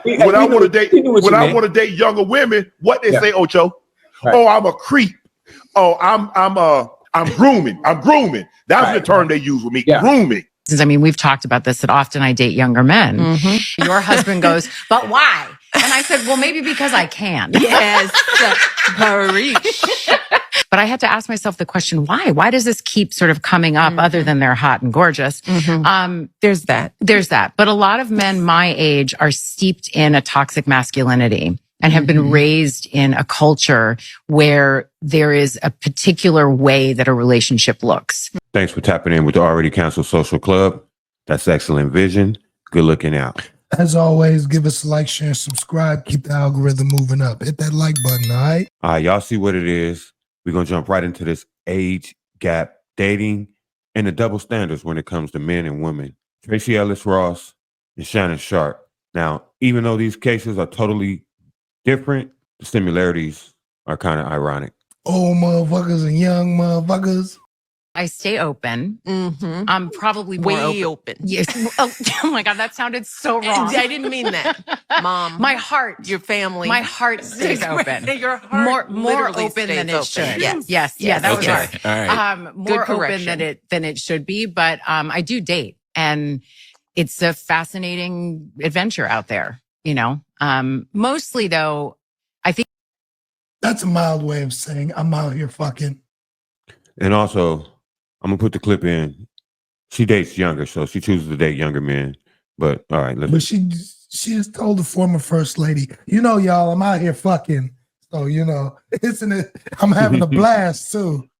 when I want to date younger women, what they say, Ocho? Right. Oh, I'm a creep. Oh, I'm grooming. I'm grooming. That's the term they use with me. Yeah. Grooming. I mean, we've talked about this, that often I date younger men. Mm-hmm. Your husband goes, but why? And I said, well, maybe because I can. Yes. But I had to ask myself the question, why? Why does this keep sort of coming up other than they're hot and gorgeous? There's that. But a lot of men my age are steeped in a toxic masculinity and have been raised in a culture where there is a particular way that a relationship looks. Thanks for tapping in with the Already Canceled Social Club. That's excellent vision. Good looking out. As always, give us a like, share, and subscribe. Keep the algorithm moving up. Hit that like button, all right? All right, y'all see what it is. We're going to jump right into this age gap dating and the double standards when it comes to men and women. Traci Ellis Ross and Shannon Sharpe. Now, even though these cases are totally different, the similarities are kind of ironic. Old motherfuckers and young motherfuckers. I stay open. I'm probably more way open. Yes. Oh my God, that sounded so wrong. I didn't mean that, Mom. My heart, your family, my heart stays open. Your heart more open than it should. Yes. Yeah, that was hard. All right. More open than it should be, but I do date, and it's a fascinating adventure out there. You know, mostly though, I think that's a mild way of saying I'm out here fucking. And also, I'm gonna put the clip in. She dates younger, so she chooses to date younger men. But all right, but she has told the former first lady, you know, y'all, I'm out here fucking. So you know, I'm having a blast too.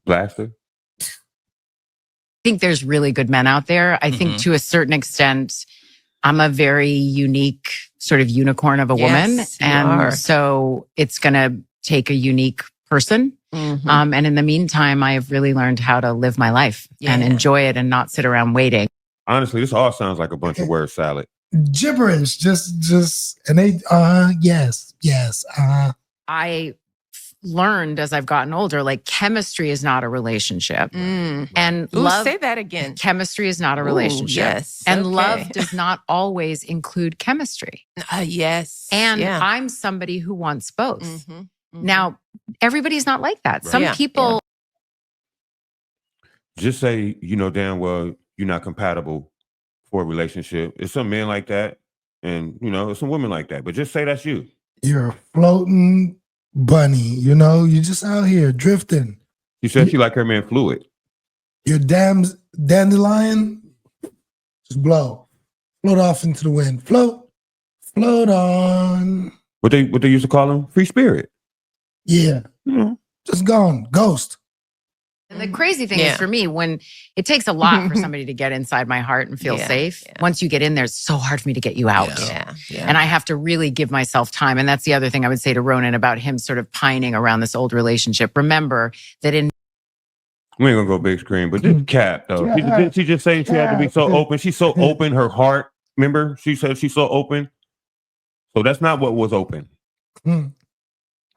Blaster. I think there's really good men out there. I think to a certain extent, I'm a very unique sort of unicorn of a woman, and so it's gonna take a unique person. And in the meantime, I have really learned how to live my life and enjoy it and not sit around waiting. Honestly, this all sounds like a bunch of word salad. Gibberish, just, and they, yes. I learned as I've gotten older, like chemistry is not a relationship. And love, say that again. Chemistry is not a relationship. Yes. And love does not always include chemistry. Yes. And I'm somebody who wants both. Now, everybody's not like that. Some people just say, you know, damn well you're not compatible for a relationship. It's some men like that, and you know, it's some women like that. But just say that's you. You're a floating bunny, you know, you're just out here drifting. She said she like her man fluid. Your dandelion, just blow. Float off into the wind. Float on. What they used to call him? Free spirit. Yeah. Just gone. Ghost. And the crazy thing is for me, when it takes a lot for somebody to get inside my heart and feel safe, once you get in there, it's so hard for me to get you out. And I have to really give myself time. And that's the other thing I would say to Ronan about him sort of pining around this old relationship. Remember that we ain't gonna go big screen, but this Cap though. Didn't she just say she had to be so open? She's so open, her heart. Remember? She said she's so open. So that's not what was open.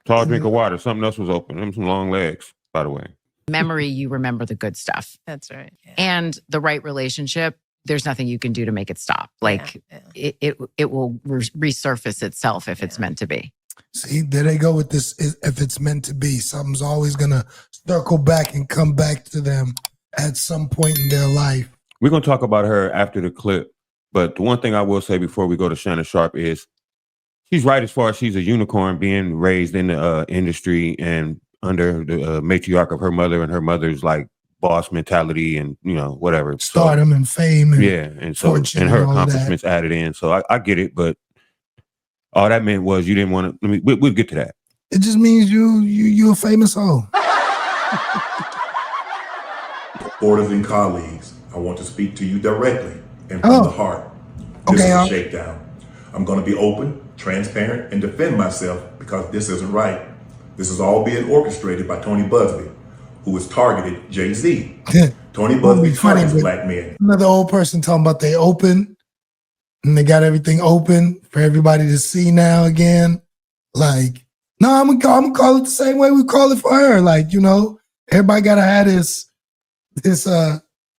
Tall drink of water. Something else was open. Them some long legs, by the way. Memory, you remember the good stuff. That's right. And the right relationship, there's nothing you can do to make it stop. Like it will resurface itself if it's meant to be. See, there they go with this. If it's meant to be, something's always gonna circle back and come back to them at some point in their life. We're gonna talk about her after the clip, but the one thing I will say before we go to Shannon Sharpe is she's right as far as she's a unicorn being raised in the industry and under the matriarch of her mother and her mother's like boss mentality and, you know, whatever. Stardom and fame. And and so, and her accomplishments added in. So I get it, but all that meant was you didn't want to, we'll get to that. It just means you're a famous hoe. Supporters and colleagues, I want to speak to you directly and from the heart. This is a shakedown. I'm going to be open, transparent, and defend myself because this isn't right. This is all being orchestrated by Tony Busby, who has targeted Jay-Z. Tony Busby targets black men. Another old person talking about they open and they got everything open for everybody to see now again. Like, no, I'm gonna call it the same way we call it for her. Like, you know, everybody gotta have this.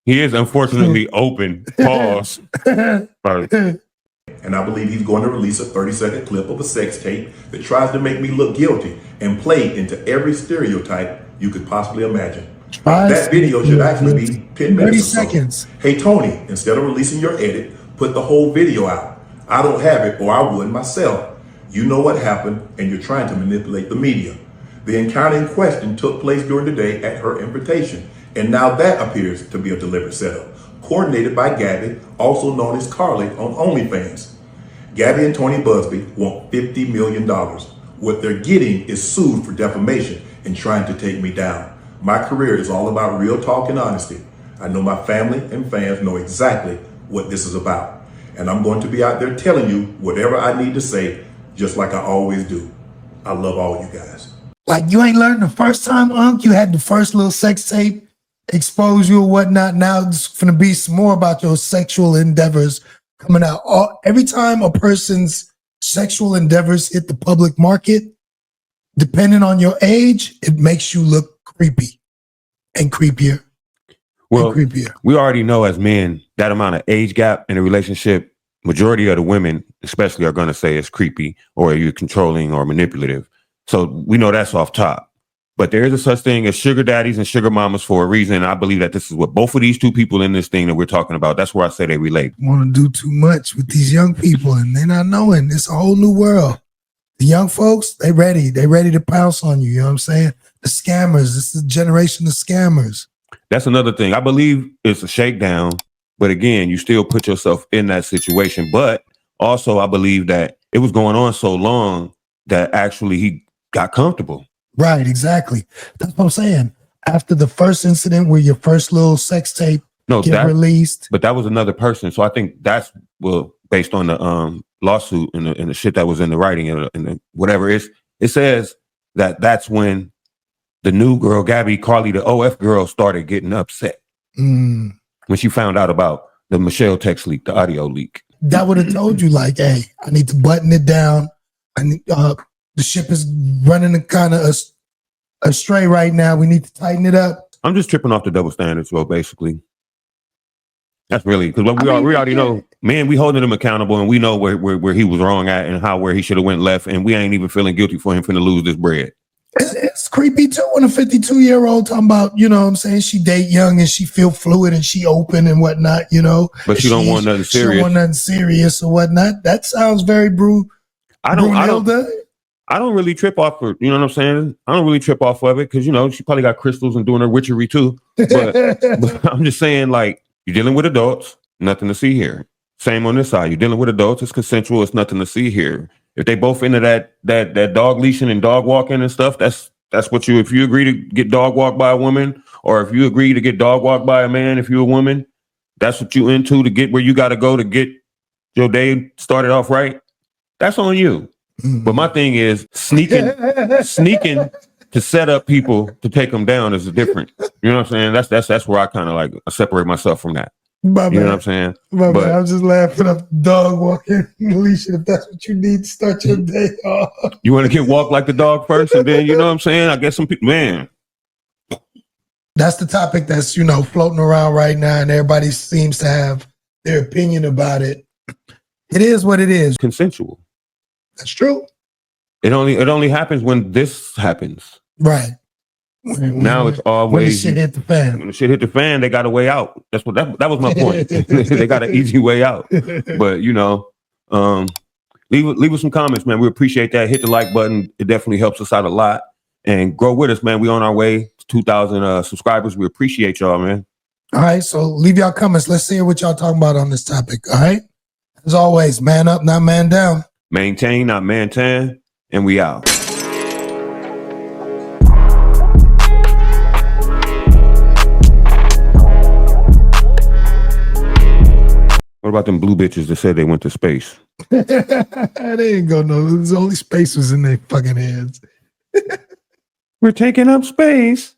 He is unfortunately open. Pause. And and I believe he's going to release a 30-second clip of a sex tape that tries to make me look guilty and play into every stereotype you could possibly imagine. That video should actually be 10 minutes or so. 30 seconds. Hey, Tony, instead of releasing your edit, put the whole video out. I don't have it, or I would myself. You know what happened, and you're trying to manipulate the media. The encounter in question took place during the day at her invitation, and now that appears to be a deliberate setup, coordinated by Gabby, also known as Carly on OnlyFans. Gabby and Tony Busby want $50 million. What they're getting is sued for defamation and trying to take me down. My career is all about real talk and honesty. I know my family and fans know exactly what this is about. And I'm going to be out there telling you whatever I need to say, just like I always do. I love all you guys. Like, you ain't learned the first time, Unc. You had the first little sex tape expose you or whatnot. Now it's going to be some more about your sexual endeavors coming out. Every time a person's sexual endeavors hit the public market, depending on your age, it makes you look creepy and creepier. Well, and creepier. We already know as men, that amount of age gap in a relationship, majority of the women especially are going to say it's creepy or you're controlling or manipulative. So we know that's off top. But there is a such thing as sugar daddies and sugar mamas for a reason. I believe that this is what both of these two people in this thing that we're talking about, that's where I say they relate. Want to do too much with these young people and they're not knowing. It's a whole new world. The young folks, they ready. They ready to pounce on you. You know what I'm saying? The scammers. This is a generation of scammers. That's another thing. I believe it's a shakedown. But again, you still put yourself in that situation. But also, I believe that it was going on so long that actually he got comfortable. Right, exactly. That's what I'm saying. After the first incident where your first little sex tape released. But that was another person. So I think that's based on the lawsuit and the shit that was in the writing and the whatever it says that's when the new girl, Gabby, Carly, the OF girl, started getting upset. When she found out about the Michelle text leak, the audio leak. That would have told you, like, hey, I need to button it down. I need, the ship is running kind of astray right now. We need to tighten it up. I'm just tripping off the double standards, well, basically. That's really, because we already know, man, we holding him accountable and we know where he was wrong at and where he should have went left. And we ain't even feeling guilty for him finna lose this bread. It's creepy too when a 52-year-old talking about, you know what I'm saying, she date young and she feel fluid and she open and whatnot, you know. But she don't want nothing serious. She don't want nothing serious or whatnot. That sounds very I don't really trip off of, you know what I'm saying? I don't really trip off of it because, you know, she probably got crystals and doing her witchery too. But I'm just saying, like, you're dealing with adults, nothing to see here. Same on this side. You're dealing with adults, it's consensual, it's nothing to see here. If they both into that dog leashing and dog walking and stuff, that's what if you agree to get dog walked by a woman, or if you agree to get dog walked by a man, if you're a woman, that's what you into to get where you got to go to get your day started off right. That's on you. But my thing is sneaking to set up people to take them down is different. You know what I'm saying? That's where I kind of like separate myself from that. You know what I'm saying? But I'm just laughing up dog walking leash if that's what you need to start your day off. You want to get walked like the dog first, and then, you know what I'm saying? I guess some people, man. That's the topic that's, you know, floating around right now, and everybody seems to have their opinion about it. It is what it is. Consensual. That's true. It only happens when this happens. Right. Now it's always when the shit hit the fan. When the shit hit the fan, they got a way out. That's what that was my point. They got an easy way out. But you know, leave us some comments, man. We appreciate that. Hit the like button. It definitely helps us out a lot. And grow with us, man. We on our way to 2,000 subscribers. We appreciate y'all, man. All right, so leave y'all comments. Let's see what y'all talking about on this topic. All right. As always, man up, not man down. Maintain, not maintain, and we out. What about them blue bitches that said they went to space? They ain't go no. There's only space was in their fucking heads. We're taking up space.